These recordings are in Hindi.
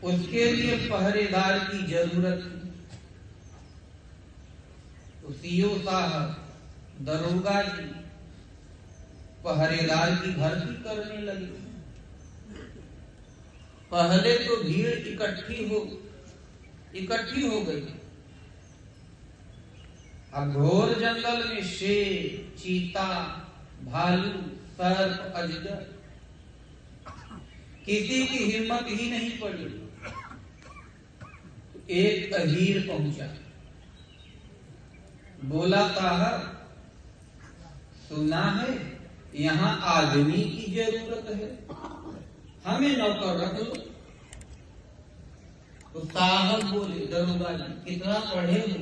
उसके लिए पहरेदार की जरूरत थी। तो सीओ साहब, दरोगा जी पहरेदार की भर्ती करने लगे। पहले तो भीड़ इकट्ठी हो गई। अब घोर जंगल में शेर, चीता, भालू, सर्प, अजगर, किसी की हिम्मत ही नहीं पड़ी। एक अहीर पहुंचा, बोला साहब सुना है यहाँ आदमी की जरूरत है, हमें नौकर रख लो। तो साहब बोले, दरोगा जी कितना पढ़े हो?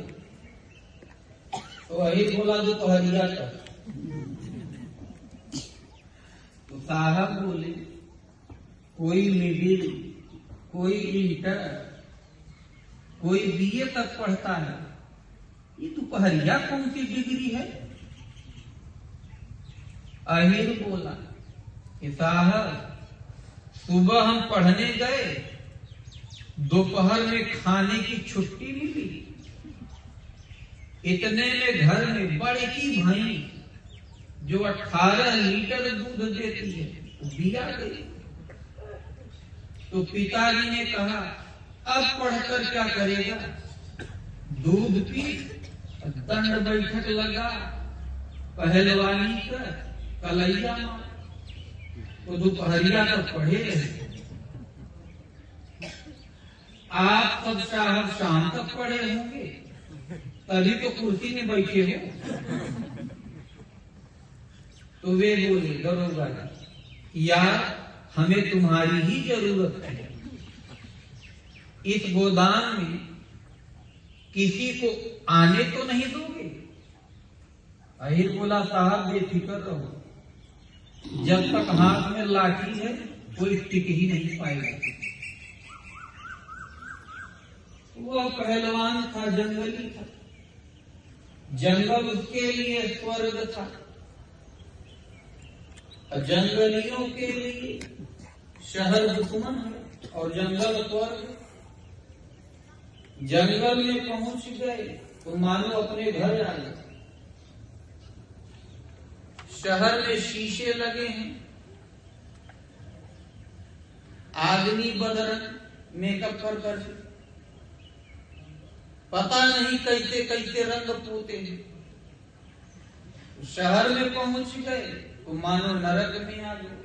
तो वही बोला दोपहरिया तक। तो साहब बोले कोई मिडिल, कोई इंटर, कोई बीए तक पढ़ता है, ये दोपहरिया कौन सी डिग्री है? अहीर बोला कि साहब सुबह हम पढ़ने गए, दोपहर में खाने की छुट्टी मिली, इतने में घर में बड़ी भैंस जो 18 लीटर दूध देती है बिया गई। तो पिताजी ने कहा अब पढ़कर क्या करेगा? दूध पी, दंड बैठक लगा, पहलवानी कर, कलैया मार। तो दोपहरिया तक पढ़े रहे। आप सब साहब शाम तक पढ़े होंगे, तभी तो कुर्सी में बैठे हो। तो वे बोले, दरोगा यार हमें तुम्हारी ही जरूरत है, इस गोदाम में किसी को आने तो नहीं दोगे? अहीर बोला साहब बेफिक्र रहो, जब तक हाथ में लाठी है कोई टिक ही नहीं पाएगा। वह पहलवान था, जंगली था, जंगल उसके लिए स्वर्ग था, जंगलियों के लिए शहर दुश्मन है और जंगल स्वर्ग। जंगल में पहुंच गए तो मानो अपने घर आ गए। शहर में शीशे लगे हैं, आदमी बदरंग मेकअप कर पता नहीं कैसे कैसे रंग पोते हैं। शहर में पहुंच गए तो मानो नरक में आ गए।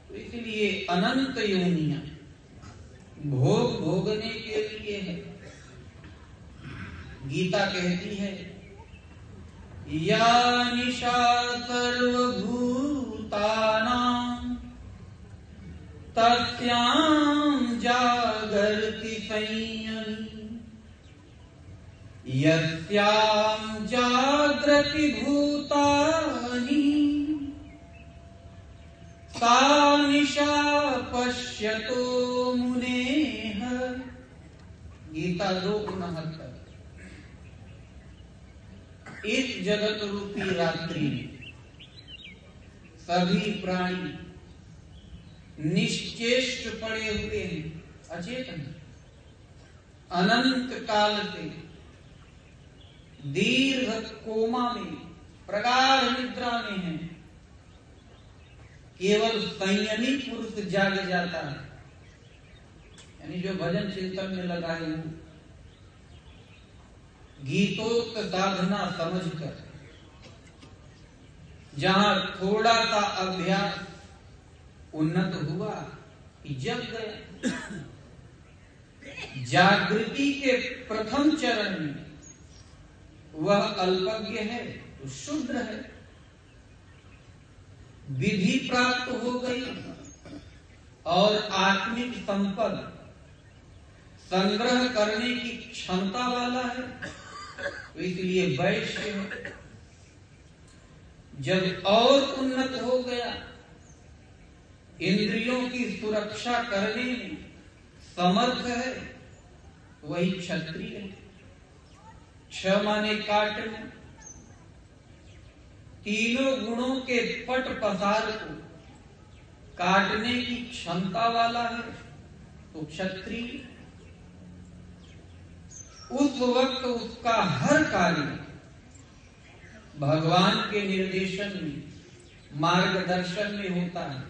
तो इसलिए अनंत योनियां भोग भोगने के लिए है। गीता कहती है या निशा सर्वभूतानां तस्यां जागर्ति संयमी यस्यां जागृति भूतानि सा निशा पश्यतो मुनेः। गीता 2:69। इस जगत रूपी रात्रि में सभी प्राणी निश्चेष्ट पड़े हुए हैं, अचेतन, अनंत काल से दीर्घ कोमा में, प्रगाढ़ निद्रा में है। केवल संयमी पुरुष जाग जाता है, यानी जो भजन चिंतन में लगा है, गीतोक्त साधना समझकर, जहां थोड़ा सा अभ्यास उन्नत हुआ कि जग गया। जागृति के प्रथम चरण में वह अल्पज्ञ है तो शूद्र है। विधि प्राप्त हो गई और आत्मिक संपद संग्रह करने की क्षमता वाला है तो इसलिए वैश्य है। जब और उन्नत हो गया, इंद्रियों की सुरक्षा करने में समर्थ है, वही क्षत्रिय है। क्ष माने काटना, तीनों गुणों के पट पसार को काटने की क्षमता वाला है, तो क्षत्रिय उस वक्त उसका हर कार्य भगवान के निर्देशन में, मार्गदर्शन में होता है।